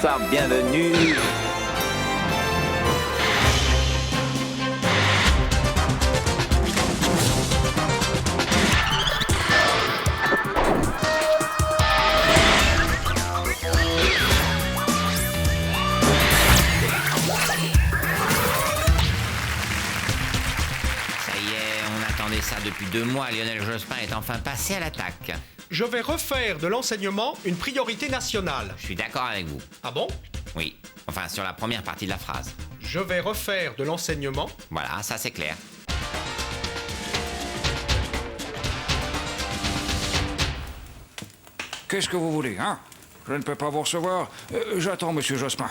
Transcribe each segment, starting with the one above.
bonsoir, bienvenue. Ça y est, on attendait ça depuis 2 mois. Lionel Jospin est enfin passé à l'attaque. Je vais refaire de l'enseignement une priorité nationale. Je suis d'accord avec vous. Ah bon? Oui. Enfin, sur la première partie de la phrase. Je vais refaire de l'enseignement. Voilà, ça c'est clair. Qu'est-ce que vous voulez, hein? Je ne peux pas vous recevoir. J'attends, monsieur Jospin.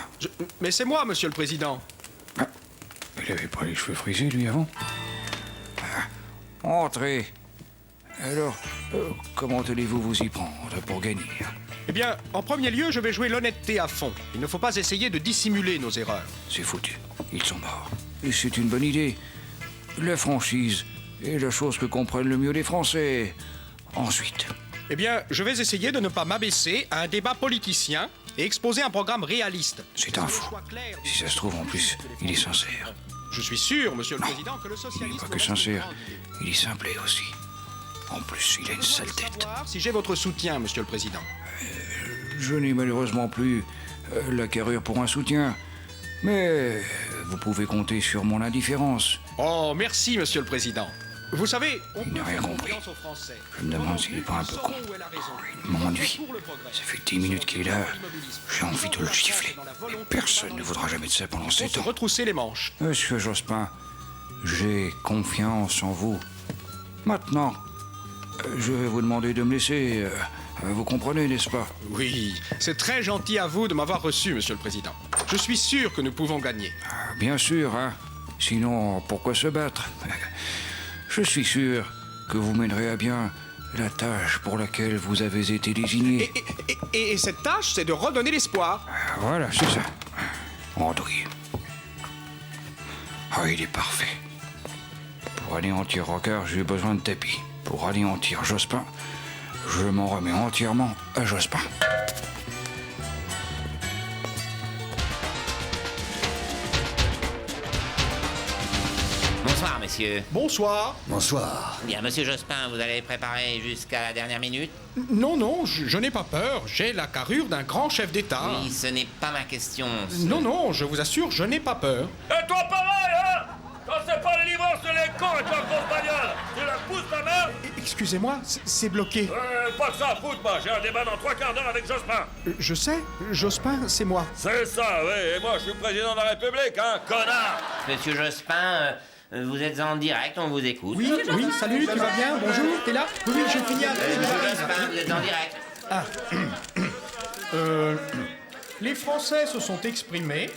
Mais c'est moi, monsieur le président. Ah, il avait pas les cheveux frisés, lui, avant? Entrez. Alors, comment allez-vous vous y prendre pour gagner? Eh bien, en premier lieu, je vais jouer l'honnêteté à fond. Il ne faut pas essayer de dissimuler nos erreurs. C'est foutu. Ils sont morts. Et c'est une bonne idée. La franchise est la chose que comprennent le mieux les Français. Ensuite, Eh bien, je vais essayer de ne pas m'abaisser à un débat politicien et exposer un programme réaliste. c'est un fou. Si ça se trouve, en plus, il est sincère. Je suis sûr, monsieur le Non, président, que le Il socialisme... n'est pas que reste une sincère. grande idée. Il est simplé aussi. En plus, il a une sale tête. Savoir si j'ai votre soutien, monsieur le président. Je n'ai malheureusement plus la carrure pour un soutien. Mais vous pouvez compter sur mon indifférence. Oh, merci, monsieur le président. Vous savez, on Il n'a peut rien faire compris. confiance aux Français. Je me demande s'il n'est pas un peu con. Il m'ennuie. Ça fait 10 minutes qu'il est là. J'ai envie de le gifler. Mais personne ne voudra jamais de ça pendant Pour 7 se ans. retrousser les manches. Monsieur Jospin, j'ai confiance en vous. Maintenant, je vais vous demander de me laisser. Vous comprenez, n'est-ce pas? Oui, c'est très gentil à vous de m'avoir reçu, monsieur le président. Je suis sûr que nous pouvons gagner. Bien sûr, hein. Sinon, pourquoi se battre? Je suis sûr que vous mènerez à bien la tâche pour laquelle vous avez été désigné. Et cette tâche, c'est de redonner l'espoir. Voilà, c'est ça. Andouille. Ah, il est parfait. Pour anéantir Rocard, j'ai besoin de tapis. Pour anéantir Jospin, je m'en remets entièrement à Jospin. Bonsoir, messieurs. Bonsoir. Bonsoir. Bien, monsieur Jospin, vous allez préparer jusqu'à la dernière minute? Non, je n'ai pas peur. J'ai la carrure d'un grand chef d'État. Oui, ce n'est pas ma question. Non, je vous assure, je n'ai pas peur. Et toi pareil, hein? Quand c'est pas le livreur, c'est les cons et toi, grosse bagnole! Tu la pousses, ta mère? Excusez-moi, c'est bloqué. Pas que ça à foutre, moi. J'ai un débat dans 3/4 d'heure avec Jospin. Je sais, Jospin, c'est moi. C'est ça, oui. Et moi, je suis président de la République, hein, connard! Monsieur Jospin, vous êtes en direct, on vous écoute. Oui, salut, tu vas bien? Bonjour, t'es là? Oui, je finis avec... Monsieur Jospin, vous êtes en direct. Les Français se sont exprimés.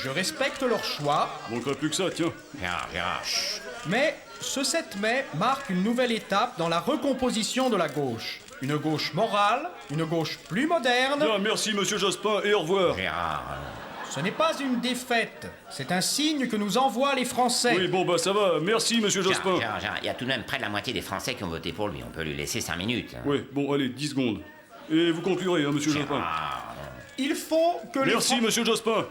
Je respecte leur choix. Manquerait plus que ça, tiens. Gérard, chut. Mais ce 7 mai marque une nouvelle étape dans la recomposition de la gauche. Une gauche morale, une gauche plus moderne. Bien, merci, monsieur Jospin, et au revoir. Gérard. Ce n'est pas une défaite, c'est un signe que nous envoient les Français. Oui, bon, bah ça va. Merci, monsieur Jospin. Gérard, il y a tout de même près de la moitié des Français qui ont voté pour lui. On peut lui laisser 5 minutes. Oui, bon, allez, 10 secondes. Et vous conclurez, hein, monsieur Jospin. Gérard. Il faut que les Merci, monsieur Jospin.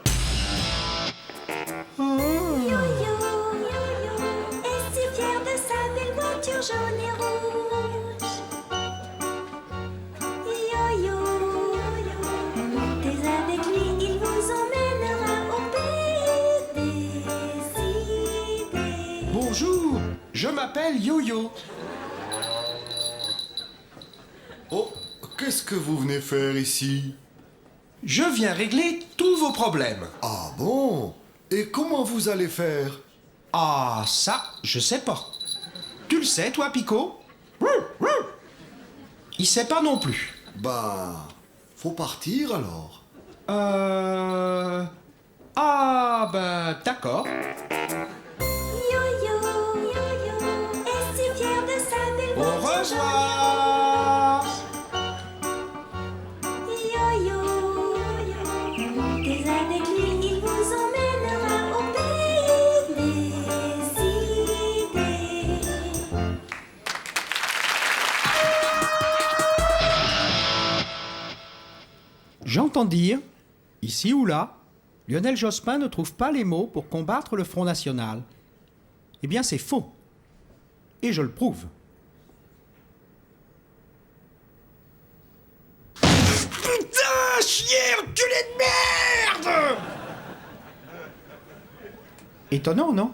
Est si fier de sa belle voiture jaune et rouge. Yo-yo, montez avec lui, il vous emmènera au pays des idées. Bonjour, je m'appelle Yo-Yo. Oh, qu'est-ce que vous venez faire ici? Je viens régler tous vos problèmes. Ah bon? Et comment vous allez faire? Ah, ça, je sais pas. Tu le sais, toi, Pico? Il sait pas non plus. Bah, faut partir alors. Ah, ben, d'accord. Yo-yo, est si fier de sa belle Au voiture jaune et revoir. rouge. Yo-yo, montez avec lui, il vous emmènera au pays des idées. J'entends dire Ici ou là, Lionel Jospin ne trouve pas les mots pour combattre le Front National. Eh bien, c'est faux. Et je le prouve. Putain, chier, enculé de merde! Étonnant, non?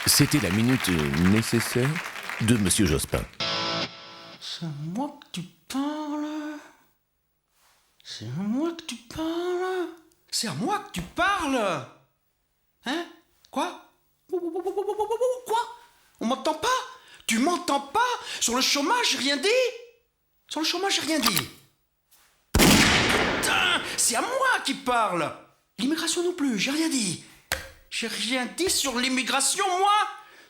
C'était la minute nécessaire de Monsieur Jospin. C'est à moi que tu parles? C'est à moi que tu parles? C'est à moi que tu parles? Hein? Quoi? Quoi? On m'entend pas? Tu m'entends pas? Sur le chômage, j'ai rien dit? Sur le chômage, j'ai rien dit. Putain! C'est à moi qui parle! L'immigration non plus, j'ai rien dit. J'ai rien dit sur l'immigration, moi?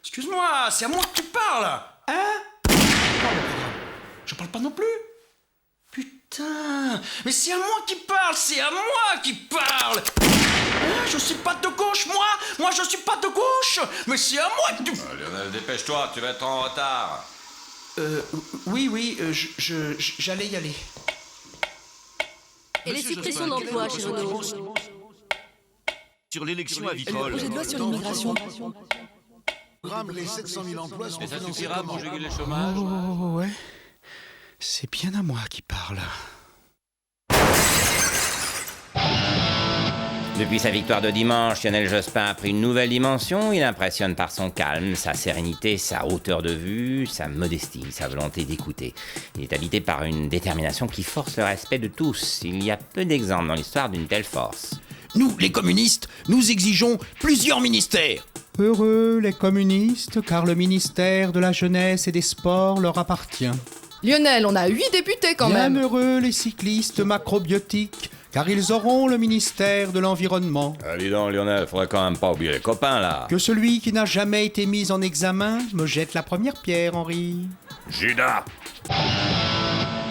Excuse-moi, c'est à moi que tu parles! Hein? Je parle pas non plus? Putain! Mais c'est à moi qui parle! C'est à moi qui parle! Hein, je suis pas de gauche, moi! Moi, je suis pas de gauche! Mais c'est à moi que tu... Lionel, dépêche-toi, tu vas être en retard. Oui, j'allais y aller. Et les suppressions d'emplois chez Renault. Sur l'élection avicole. Le projet de loi sur l'immigration. Les 700 000 emplois sont Et ça financés suffira pour comment? juguler le chômage? Oh, ouais. C'est bien à moi qui parle. Depuis sa victoire de dimanche, Lionel Jospin a pris une nouvelle dimension. Il impressionne par son calme, sa sérénité, sa hauteur de vue, sa modestie, sa volonté d'écouter. Il est habité par une détermination qui force le respect de tous. Il y a peu d'exemples dans l'histoire d'une telle force. Nous, les communistes, nous exigeons plusieurs ministères. Heureux les communistes, car le ministère de la jeunesse et des sports leur appartient. Lionel, on a 8 députés quand même. Bienheureux les cyclistes macrobiotiques, car ils auront le ministère de l'environnement. Ah, dis donc, Lionel, faudrait quand même pas oublier les copains, là. Que celui qui n'a jamais été mis en examen me jette la première pierre, Henri. Judas!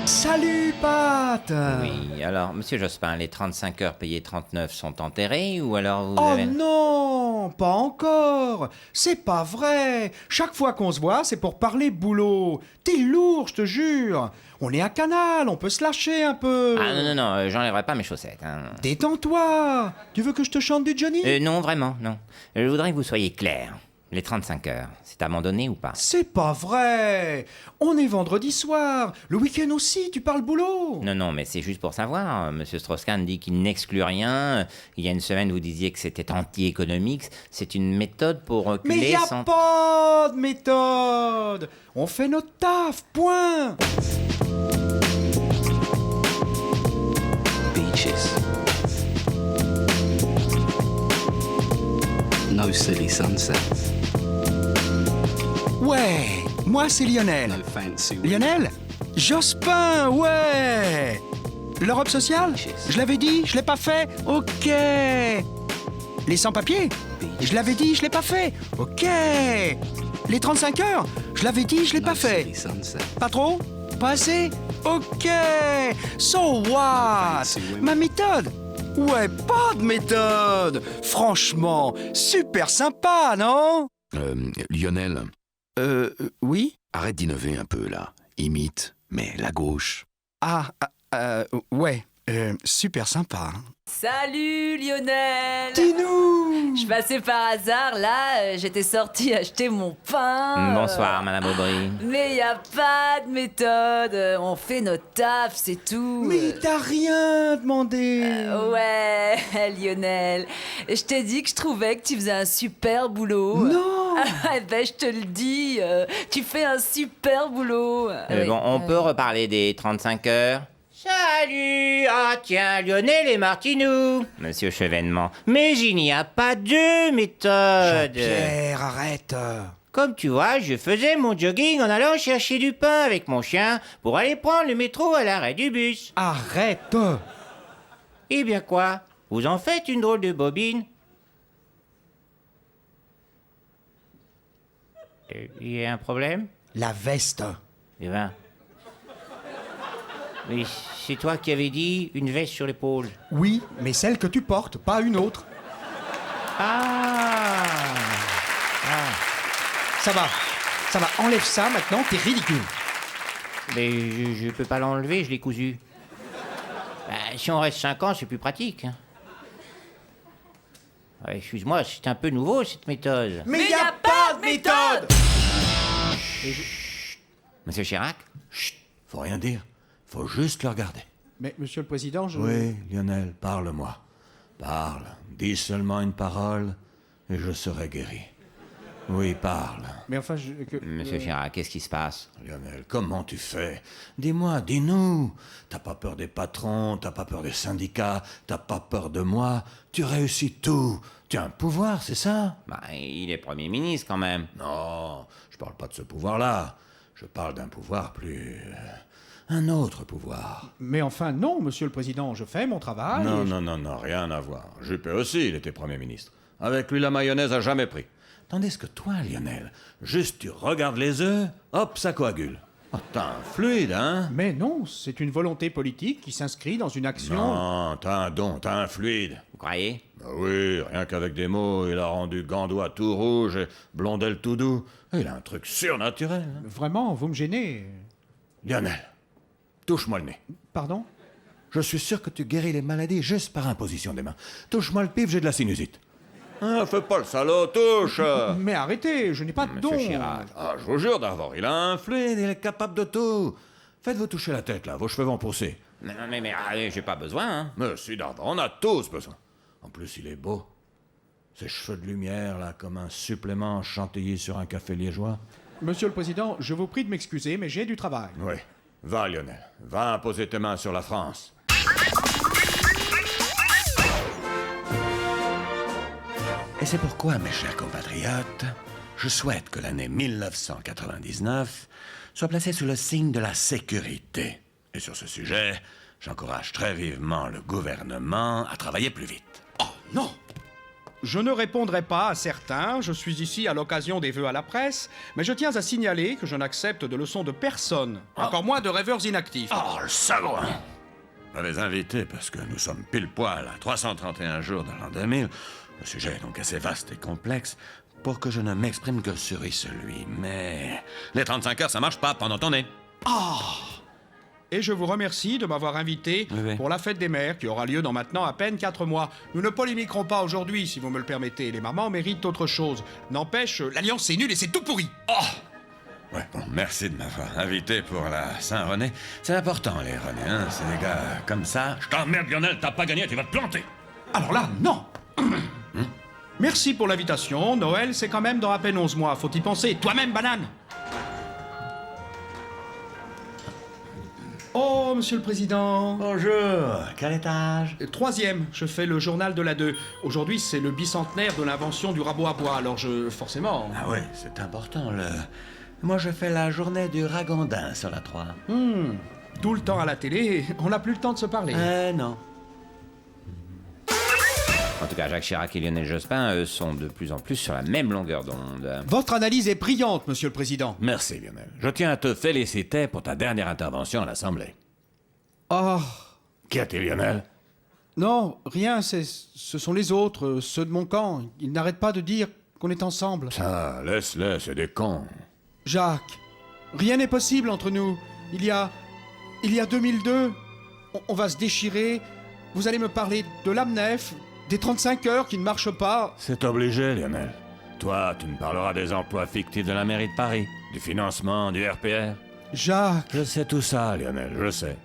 Salut, Pat! Oui, alors, monsieur Jospin, les 35 heures payées 39 sont enterrées ou alors vous Oh avez... non, pas encore. C'est pas vrai. Chaque fois qu'on se voit, c'est pour parler boulot. T'es lourd, je te jure. On est à Canal, on peut se lâcher un peu. Ah non, j'enlèverai pas mes chaussettes. Hein. Détends-toi. Tu veux que je te chante du Johnny? Non, vraiment, non. Je voudrais que vous soyez clair. Les 35 heures, c'est abandonné ou pas? C'est pas vrai. On est vendredi soir. Le week-end aussi, tu parles boulot. Non, mais c'est juste pour savoir. Monsieur Strauss-Kahn dit qu'il n'exclut rien. Il y a une semaine, vous disiez que c'était anti-économique. C'est une méthode pour reculer Mais y a pas de méthode. On fait notre taf, point. Beaches. No silly sunsets. Ouais, moi c'est Lionel. No fancy. Lionel Jospin, ouais. L'Europe sociale? Je l'avais dit, je l'ai pas fait. Ok. Les sans-papiers? Je l'avais dit, je l'ai pas fait. Ok. Les 35 heures? Je l'avais dit, je l'ai pas fait. Pas trop? Pas assez? Ok. So what? Ma méthode? Ouais, pas de méthode. Franchement, super sympa, non? Lionel, Oui? arrête d'innover un peu, là. Imite, mais la gauche. Ouais, super sympa. Salut Lionel. Dis-nous! Je passais par hasard, là, j'étais sortie acheter mon pain. Bonsoir, Madame Aubry. Mais y a pas de méthode, on fait notre taf, c'est tout. Mais t'as rien demandé. Ouais, Lionel, je t'ai dit que je trouvais que tu faisais un super boulot. Non. Ben, je te le dis, tu fais un super boulot. Oui. Bon, on peut reparler des 35 heures? Salut! Ah tiens, Lionel et Martinou! Monsieur Chevènement, mais il n'y a pas de méthode! Jean-Pierre, arrête! Comme tu vois, je faisais mon jogging en allant chercher du pain avec mon chien pour aller prendre le métro à l'arrêt du bus. Arrête! Eh bien quoi? Vous en faites une drôle de bobine? Il y a un problème? La veste. Eh ben... Oui, c'est toi qui avais dit une veste sur l'épaule. Oui, mais celle que tu portes, pas une autre. Ah. Ça va, enlève ça maintenant, t'es ridicule. Mais je peux pas l'enlever, je l'ai cousu. Bah, si on reste 5 ans, c'est plus pratique. Hein. Ouais, excuse-moi, c'est un peu nouveau cette méthode. Mais y a pas de méthode! Monsieur Chirac? Chut, faut rien dire. Faut juste le regarder. Mais, monsieur le président, je... Oui, Lionel, parle-moi. Parle. Dis seulement une parole et je serai guéri. Oui, parle. Mais enfin, Monsieur Chirac, qu'est-ce qui se passe? Lionel, comment tu fais? Dis-moi, dis-nous. T'as pas peur des patrons, t'as pas peur des syndicats, t'as pas peur de moi. Tu réussis tout. Tu as un pouvoir, c'est ça? Bah, il est Premier ministre quand même. Non, je parle pas de ce pouvoir-là. Je parle d'un pouvoir plus... un autre pouvoir. Mais enfin, non, monsieur le président, je fais mon travail. Non, rien à voir. Juppé aussi, il était Premier ministre. Avec lui, la mayonnaise a jamais pris. Tandis que toi, Lionel, juste tu regardes les œufs, hop, ça coagule. Oh, t'as un fluide, hein? Mais non, c'est une volonté politique qui s'inscrit dans une action... Non, t'as un don, t'as un fluide. Vous croyez? Bah oui, rien qu'avec des mots, il a rendu Gandois tout rouge et Blondel tout doux. Il a un truc surnaturel. Hein? Vraiment, vous me gênez. Lionel, touche-moi le nez. Pardon? Je suis sûr que tu guéris les maladies juste par imposition des mains. Touche-moi le pif, j'ai de la sinusite. Ah, fais pas le salaud, touche! Mais arrêtez, je n'ai pas de don. Monsieur Chirac. Ah, je vous jure d'abord, il a un fluide, il est capable de tout. Faites-vous toucher la tête, là, vos cheveux vont pousser. Mais j'ai pas besoin, hein. Mais si, d'abord, on a tous besoin. En plus, il est beau. Ses cheveux de lumière, là, comme un supplément chantilly sur un café liégeois. Monsieur le président, je vous prie de m'excuser, mais j'ai du travail. Oui. Va, Lionel. Va imposer tes mains sur la France. Et c'est pourquoi, mes chers compatriotes, je souhaite que l'année 1999 soit placée sous le signe de la sécurité. Et sur ce sujet, j'encourage très vivement le gouvernement à travailler plus vite. Oh non! Je ne répondrai pas à certains, je suis ici à l'occasion des vœux à la presse, mais je tiens à signaler que je n'accepte de leçons de personne, encore moins de rêveurs inactifs. Oh, le salaud! Je vais les inviter parce que nous sommes pile poil à 331 jours de l'an 2000. Le sujet est donc assez vaste et complexe pour que je ne m'exprime que sur celui. Mais les 35 heures, ça marche pas pendant ton nez. Et je vous remercie de m'avoir invité pour la fête des mères qui aura lieu dans maintenant à peine 4 mois. Nous ne polémiquerons pas aujourd'hui, si vous me le permettez. Les mamans méritent autre chose. N'empêche, l'alliance c'est nul et c'est tout pourri. Ouais, bon, merci de m'avoir invité pour la Saint-René. C'est important, les René, hein. C'est des gars comme ça. Je t'emmerde, Lionel, t'as pas gagné, tu vas te planter. Alors là, non. Merci pour l'invitation. Noël, c'est quand même dans à peine 11 mois. Faut y penser. Toi-même, banane. Oh, monsieur le président. Bonjour, quel étage? 3e, je fais le journal de la 2. Aujourd'hui, c'est le bicentenaire de l'invention du rabot à bois, alors forcément... Ah oui, c'est important, Moi, je fais la journée du ragondin sur la 3. Tout le temps à la télé, on n'a plus le temps de se parler. Non. En tout cas, Jacques Chirac et Lionel Jospin, eux, sont de plus en plus sur la même longueur d'onde. Votre analyse est brillante, monsieur le président. Merci, Lionel. Je tiens à te féliciter pour ta dernière intervention à l'Assemblée. Oh... Qu'y a-t-il, Lionel? Non, rien, ce sont les autres, ceux de mon camp. Ils n'arrêtent pas de dire qu'on est ensemble. Ça, laisse-les, c'est des cons. Jacques, rien n'est possible entre nous. Il y a 2002, on va se déchirer. Vous allez me parler de l'AMNEF, des 35 heures qui ne marchent pas. C'est obligé, Lionel. Toi, tu me parleras des emplois fictifs de la mairie de Paris, du financement, du RPR. Jacques... Je sais tout ça, Lionel, je sais.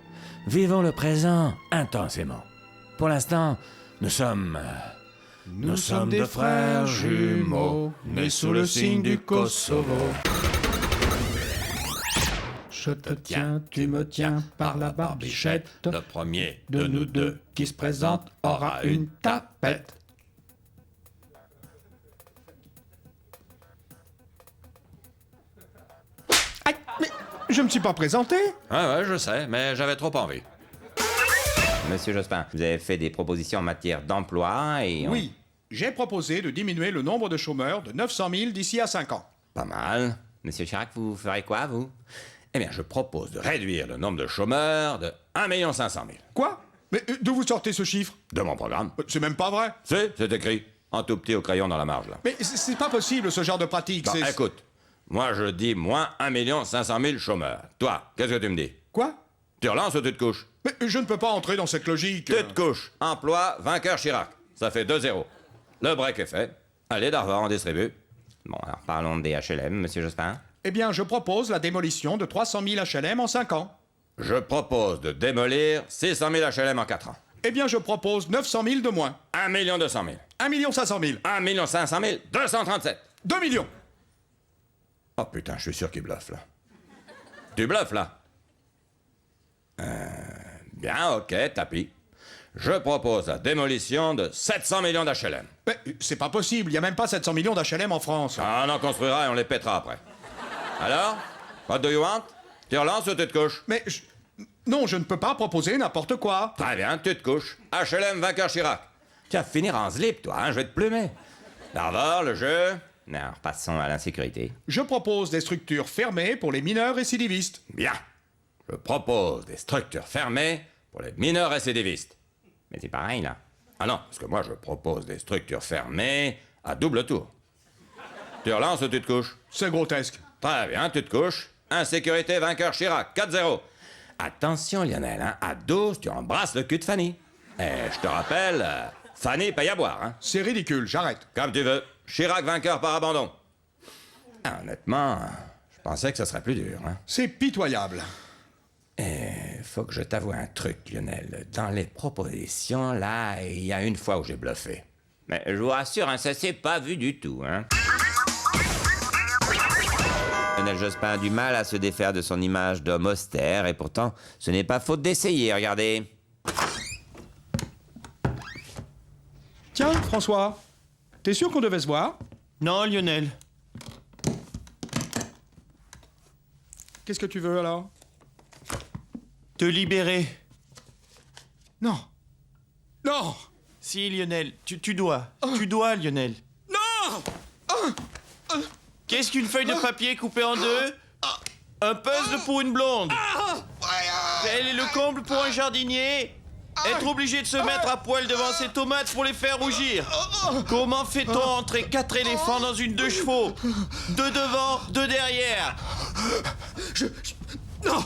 Vivons le présent intensément. Pour l'instant, nous sommes des frères jumeaux, nés sous le signe du Kosovo. Je te tiens, tu me tiens par la barbichette. Le premier de nous deux qui se présente aura une tapette. Aïe, mais je me suis pas présenté. Ah ouais, je sais, mais j'avais trop envie. Monsieur Jospin, vous avez fait des propositions en matière d'emploi et... Oui, j'ai proposé de diminuer le nombre de chômeurs de 900 000 d'ici à 5 ans. Pas mal. Monsieur Chirac, vous ferez quoi, vous? Eh bien, je propose de réduire le nombre de chômeurs de 1 500 000. Quoi? Mais d'où vous sortez ce chiffre? De mon programme. C'est même pas vrai. C'est écrit. En tout petit au crayon dans la marge, là. Mais c'est pas possible, ce genre de pratique. Bon, écoute, Moi, je dis moins 1 500 000 chômeurs. Toi, qu'est-ce que tu me dis? Quoi? Tu relances ou tu te couches? Mais je ne peux pas entrer dans cette logique. Tu te couches. Emploi, vainqueur Chirac. Ça fait 2-0. Le break est fait. Allez, d'Arvor, on distribue. Bon, alors parlons des HLM, monsieur Jospin. Eh bien, je propose la démolition de 300 000 HLM en 5 ans. Je propose de démolir 600 000 HLM en 4 ans. Eh bien, je propose 900 000 de moins. 1 200 000. 1 500 000. 1 500 000. 237. 2 millions. Oh putain, je suis sûr qu'il bluffe, là. Tu bluffes, là? Bien, ok, tapis. Je propose la démolition de 700 millions d'HLM. Mais c'est pas possible, il y a même pas 700 millions d'HLM en France. Ah, on en construira et on les pètera après. Alors? What do you want? Tu relances ou tu te couches? Mais non, je ne peux pas proposer n'importe quoi. Très bien, tu te couches. HLM vainqueur Chirac. Tu vas finir en slip, toi, hein, je vais te plumer. D'abord, le jeu... Non, passons à l'insécurité. Je propose des structures fermées pour les mineurs récidivistes. Bien. Je propose des structures fermées pour les mineurs récidivistes. Mais c'est pareil, là. Ah non, parce que moi, je propose des structures fermées à double tour. Tu relances ou tu te couches? C'est grotesque. Très bien, tu te couches. Insécurité vainqueur Chirac, 4-0. Attention, Lionel, hein, à 12, tu embrasses le cul de Fanny. Et je te rappelle, Fanny paye à boire, hein. C'est ridicule, j'arrête. Comme tu veux. Chirac vainqueur par abandon. Ah, honnêtement, je pensais que ce serait plus dur, hein. C'est pitoyable. Et faut que je t'avoue un truc, Lionel. Dans les propositions, là, il y a une fois où j'ai bluffé. Mais je vous rassure, hein, ça s'est pas vu du tout, hein. Lionel Jospin a du mal à se défaire de son image d'homme austère, et pourtant, ce n'est pas faute d'essayer, regardez. Tiens, François, t'es sûr qu'on devait se voir? Non, Lionel. Qu'est-ce que tu veux alors? Te libérer. Non. Non. Si, Lionel, tu dois. Tu dois, Lionel. Non. Qu'est-ce qu'une feuille de papier coupée en deux? Un puzzle pour une blonde. Quel est le comble pour un jardinier? Être obligé de se mettre à poil devant ses tomates pour les faire rougir. Comment fait-on entrer 4 éléphants dans une 2 chevaux? 2 devant, 2 derrière. Non.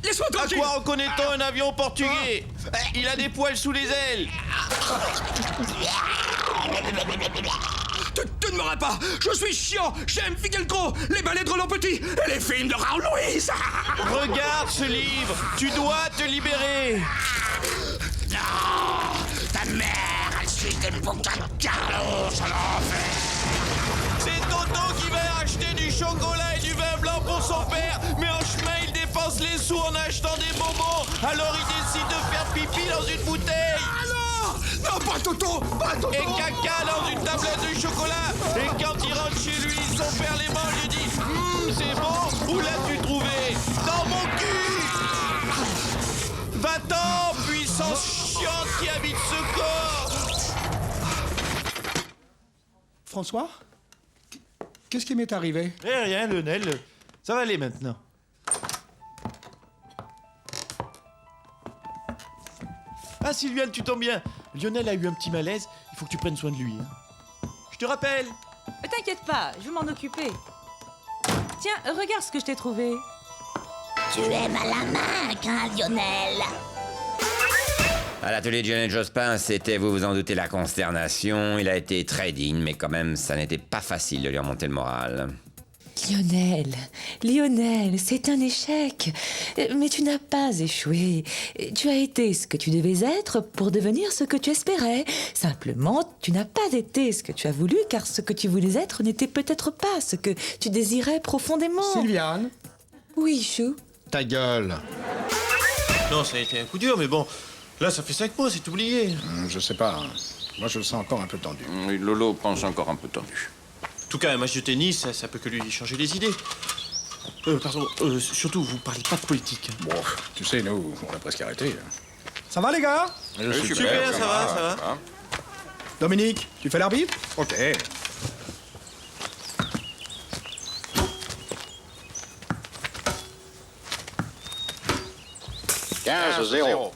Laisse-moi À tranquille. quoi reconnaît-on un avion portugais? Il a des poils sous les ailes. Tu ne m'auras pas. Je suis chiant. J'aime Figelcro, les ballets de Roland Petit et les films de Raoul Louise. Regarde ce livre. Tu dois te libérer. Non. Ta mère, elle suit des bouquins de Carlos à l'enfer. C'est Toto qui va acheter du chocolat et du vin blanc pour son père, mais en chemin il dépense les sous en achetant des bonbons. Alors il décide de faire pipi dans une bouteille. Ah non. Non, pas Toto. Pas Toto. Et caca dans une tablette de chocolat. Et quand il rentre chez lui, son père les mange et dit c'est bon, où l'as-tu trouvé? Dans mon cul. Va-t'en, puissance chiante qui habite ce corps. François, qu'est-ce qui m'est arrivé? Rien, Lionel. Ça va aller maintenant. Ah, Sylviane, tu tombes bien. Lionel a eu un petit malaise. Il faut que tu prennes soin de lui. Hein. Je te rappelle. Mais t'inquiète pas, je vais m'en occuper. Tiens, regarde ce que je t'ai trouvé. Tu aimes à la main, hein, Lionel? À l'atelier de Lionel Jospin, c'était, vous vous en doutez, la consternation. Il a été très digne, mais quand même, ça n'était pas facile de lui remonter le moral. Lionel, c'est un échec. Mais tu n'as pas échoué. Tu as été ce que tu devais être pour devenir ce que tu espérais. Simplement, tu n'as pas été ce que tu as voulu, car ce que tu voulais être n'était peut-être pas ce que tu désirais profondément. Sylviane. Oui, Chou. Ta gueule. Non, ça a été un coup dur, mais bon, là, ça fait 5 mois, c'est oublié. Je sais pas. Moi, je le sens encore un peu tendu. Oui, Lolo pense encore un peu tendu. En tout cas, un match de tennis, ça peut que lui changer les idées. Pardon, surtout, vous parlez pas de politique. Bon, tu sais, nous, on a presque arrêté. Ça va, les gars? Super, ça va. Dominique, tu fais l'arbitre? Ok. « 15-0.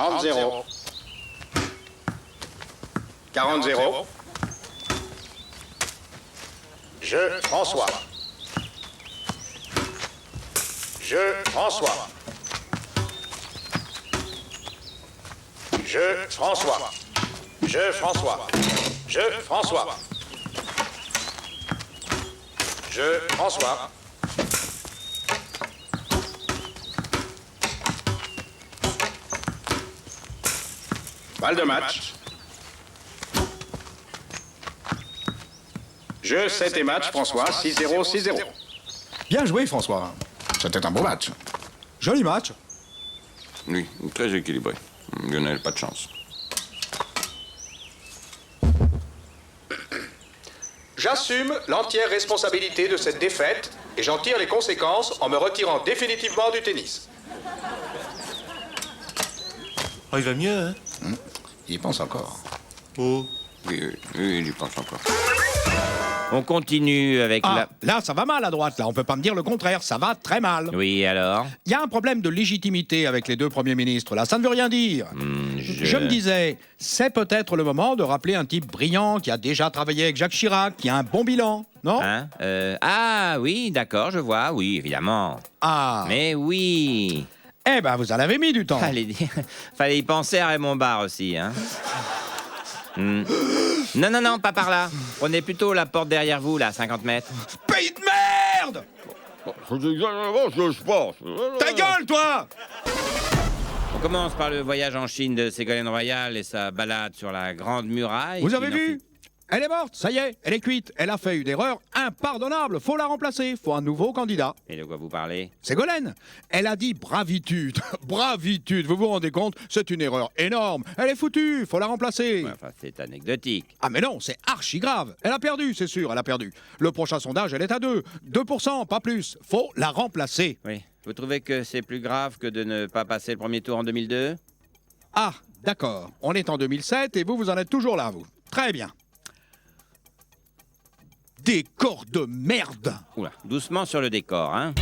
30-0. 40-0. Je, François. Je, François. Je, François. Je, François. Je, François. Je, François. Balle de match. Je, 7 et match, François, 6-0, 6-0. Bien joué, François. C'était un beau match. Joli match. Oui, très équilibré. Lionel, pas de chance. J'assume l'entière responsabilité de cette défaite et j'en tire les conséquences en me retirant définitivement du tennis. Oh, il va mieux, hein? Il y pense encore. Oh. Oui, il y pense encore. On continue avec la... Là, ça va mal à droite, là. On peut pas me dire le contraire. Ça va très mal. Oui, alors? Il y a un problème de légitimité avec les deux premiers ministres, là. Ça ne veut rien dire. Je me disais, c'est peut-être le moment de rappeler un type brillant qui a déjà travaillé avec Jacques Chirac, qui a un bon bilan, non? Hein? Ah, oui, d'accord, je vois. Oui, évidemment. Ah. Mais oui. Eh ben, vous en avez mis du temps. Fallait y penser à Raymond Barre aussi, hein. Non, pas par là. Prenez plutôt la porte derrière vous, là, à 50 mètres. Pays de merde! Je pense. Ta gueule, toi! On commence par le voyage en Chine de Ségolène Royal et sa balade sur la Grande Muraille. Vous avez vu? Elle est morte, ça y est, elle est cuite. Elle a fait une erreur impardonnable. Faut la remplacer, faut un nouveau candidat. Et de quoi vous parlez? Ségolène, elle a dit bravitude. Bravitude, vous vous rendez compte? C'est une erreur énorme. Elle est foutue, faut la remplacer. Ouais, enfin, c'est anecdotique. Ah mais non, c'est archi grave. Elle a perdu, c'est sûr, elle a perdu. Le prochain sondage, elle est à 2. 2%, pas plus. Faut la remplacer. Oui. Vous trouvez que c'est plus grave que de ne pas passer le premier tour en 2002? Ah, d'accord. On est en 2007 et vous en êtes toujours là, vous. Très bien. Décor de merde! Oula, doucement sur le décor, hein.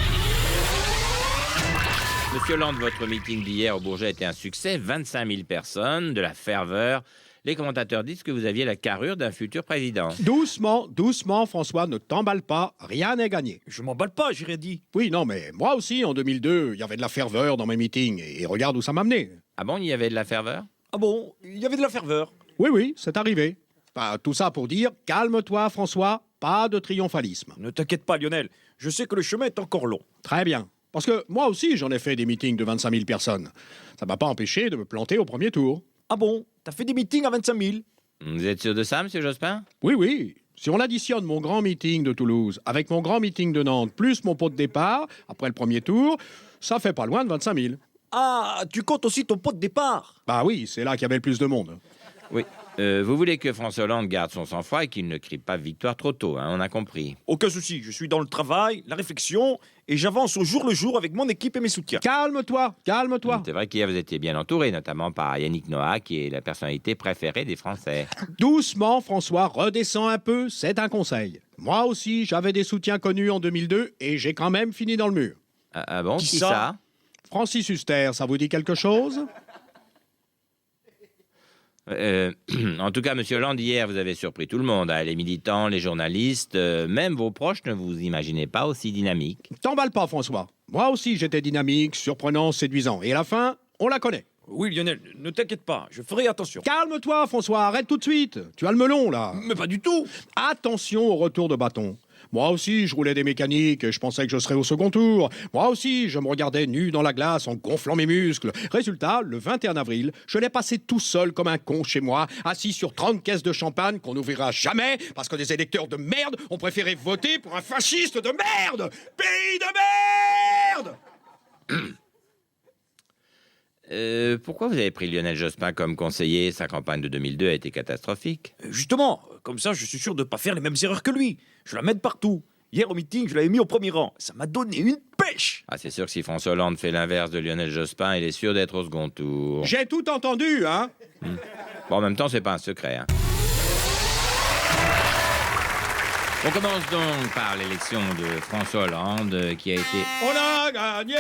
Monsieur Hollande, votre meeting d'hier au Bourget était un succès, 25 000 personnes, de la ferveur. Les commentateurs disent que vous aviez la carrure d'un futur président. Doucement, doucement, François, ne t'emballe pas, rien n'est gagné. Je m'emballe pas, j'ai rien dit. Oui, non, mais moi aussi, en 2002, il y avait de la ferveur dans mes meetings, et regarde où ça m'a mené. Ah bon, il y avait de la ferveur? Ah bon, il y avait de la ferveur. Oui, c'est arrivé. Bah, tout ça pour dire, calme-toi, François, pas de triomphalisme. Ne t'inquiète pas, Lionel. Je sais que le chemin est encore long. Très bien. Parce que moi aussi, j'en ai fait des meetings de 25 000 personnes. Ça m'a pas empêché de me planter au premier tour. Ah bon? T'as fait des meetings à 25 000? Vous êtes sûr de ça, monsieur Jospin? Oui. Si on additionne mon grand meeting de Toulouse avec mon grand meeting de Nantes, plus mon pot de départ, après le premier tour, ça fait pas loin de 25 000. Ah, tu comptes aussi ton pot de départ? Bah oui, c'est là qu'il y avait le plus de monde. Oui. Vous voulez que François Hollande garde son sang-froid et qu'il ne crie pas victoire trop tôt, hein, on a compris. Aucun souci, je suis dans le travail, la réflexion, et j'avance au jour le jour avec mon équipe et mes soutiens. Calme-toi. C'est vrai qu'hier vous étiez bien entouré, notamment par Yannick Noah, qui est la personnalité préférée des Français. Doucement, François, redescends un peu, c'est un conseil. Moi aussi, j'avais des soutiens connus en 2002 et j'ai quand même fini dans le mur. Ah bon, qui ça? Francis Huster, ça vous dit quelque chose? En tout cas, monsieur Hollande, hier, vous avez surpris tout le monde, hein, les militants, les journalistes, même vos proches ne vous imaginez pas aussi dynamique. T'emballe pas, François. Moi aussi, j'étais dynamique, surprenant, séduisant. Et à la fin, on la connaît. Oui, Lionel, ne t'inquiète pas, je ferai attention. Calme-toi, François, arrête tout de suite. Tu as le melon, là. Mais pas du tout. Attention au retour de bâton. Moi aussi, je roulais des mécaniques et je pensais que je serais au second tour. Moi aussi, je me regardais nu dans la glace en gonflant mes muscles. Résultat, le 21 avril, je l'ai passé tout seul comme un con chez moi, assis sur 30 caisses de champagne qu'on n'ouvrira jamais parce que des électeurs de merde ont préféré voter pour un fasciste de merde. Pays de merde! Pourquoi vous avez pris Lionel Jospin comme conseiller? Sa campagne de 2002 a été catastrophique. Justement, comme ça, je suis sûr de ne pas faire les mêmes erreurs que lui. Je la mène partout. Hier, au meeting, je l'avais mis au premier rang. Ça m'a donné une pêche. Ah, c'est sûr que si François Hollande fait l'inverse de Lionel Jospin, il est sûr d'être au second tour. J'ai tout entendu, hein? Bon, en même temps, c'est pas un secret, hein. On commence donc par l'élection de François Hollande, qui a été... On a gagné!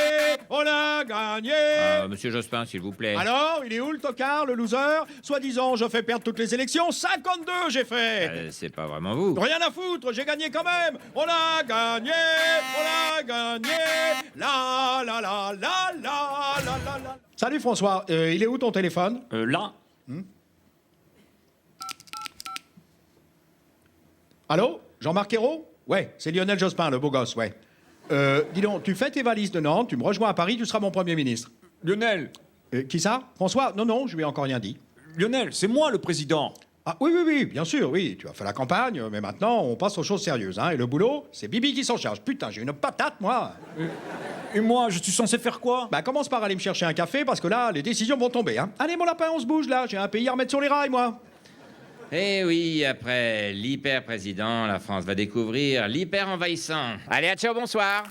On a gagné! Monsieur Jospin, s'il vous plaît. Alors, il est où le tocard, le loser? Soi-disant, je fais perdre toutes les élections. 52, j'ai fait! C'est pas vraiment vous. Rien à foutre, j'ai gagné quand même! On a gagné! On a gagné! La la la la la la la la. Salut François, il est où ton téléphone? Là. Allô? Jean-Marc Ayrault? Ouais, c'est Lionel Jospin, le beau gosse, ouais. Dis donc, tu fais tes valises de Nantes, tu me rejoins à Paris, tu seras mon Premier ministre. Lionel. Qui ça? François? Non, je lui ai encore rien dit. Lionel, c'est moi le président. Ah oui, bien sûr, oui, tu as fait la campagne, mais maintenant, on passe aux choses sérieuses, hein, et le boulot, c'est Bibi qui s'en charge. Putain, j'ai une patate, moi. Et moi, je suis censé faire quoi? Bah, commence par aller me chercher un café, parce que là, les décisions vont tomber, hein. Allez, mon lapin, on se bouge, là, j'ai un pays à remettre sur les rails, moi. Eh oui, après l'hyper-président, la France va découvrir l'hyper-envahissant. Allez, à ciao, bonsoir.